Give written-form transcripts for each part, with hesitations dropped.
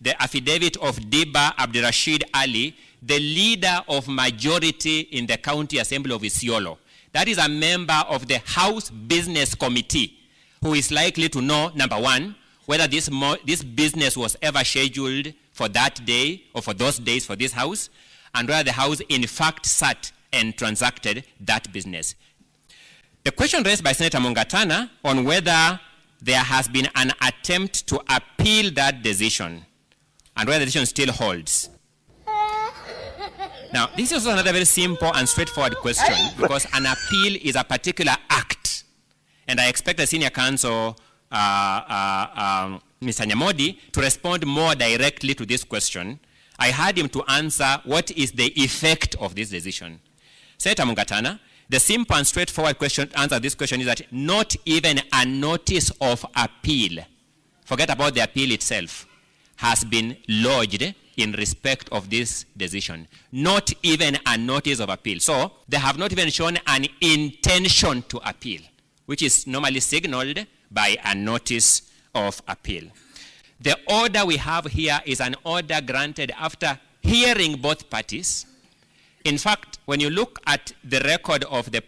the affidavit of Diba Abdirashid Ali, the leader of majority in the County Assembly of Isiolo. That is a member of the House Business Committee who is likely to know, number one, whether this business was ever scheduled for that day or for those days for this House, and whether the House in fact sat and transacted that business. The question raised by Senator Mungatana on whether there has been an attempt to appeal that decision and whether the decision still holds. Now, this is another very simple and straightforward question because an appeal is a particular act. And I expect the Senior Counsel, Mr. Nyamodi, to respond more directly to this question. I had him to answer what is the effect of this decision. Senator Mungatana, the simple and straightforward answer to this question is that not even a notice of appeal, forget about the appeal itself, has been lodged in respect of this decision. Not even a notice of appeal. So they have not even shown an intention to appeal, which is normally signaled by a notice of appeal. The order we have here is an order granted after hearing both parties. In fact, when you look at the record of the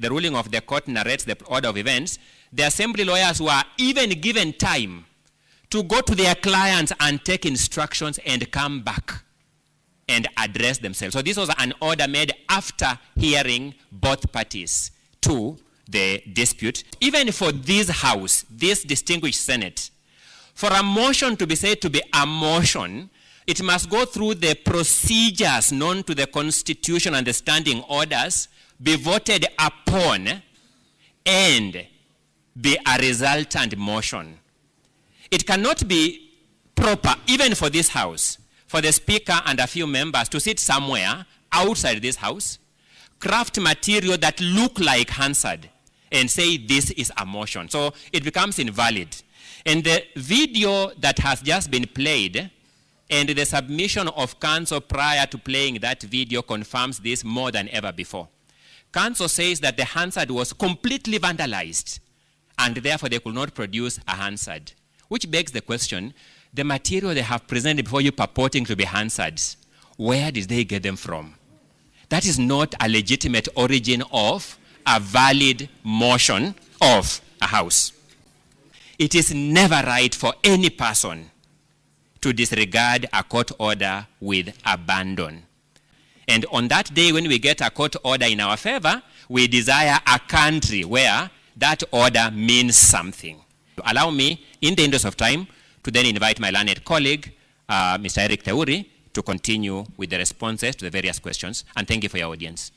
ruling of the court narrates the order of events, the assembly lawyers were even given time to go to their clients and take instructions and come back and address themselves. So this was an order made after hearing both parties to the dispute. Even for this House, this distinguished Senate, for a motion to be said to be a motion, it must go through the procedures known to the Constitution and the standing orders, be voted upon, and be a resultant motion. It cannot be proper, even for this House, for the Speaker and a few members to sit somewhere outside this House, craft material that look like Hansard, and say this is a motion. So it becomes invalid. And the video that has just been played and the submission of counsel prior to playing that video confirms this more than ever before. Counsel says that the Hansard was completely vandalized and therefore they could not produce a Hansard, which begs the question, the material they have presented before you purporting to be Hansards, where did they get them from? That is not a legitimate origin of a valid motion of a House. It is never right for any person to disregard a court order with abandon. And on that day when we get a court order in our favor, we desire a country where that order means something. Allow me, in the interest of time, to then invite my learned colleague, Mr. Eric Teuri, to continue with the responses to the various questions. And thank you for your audience.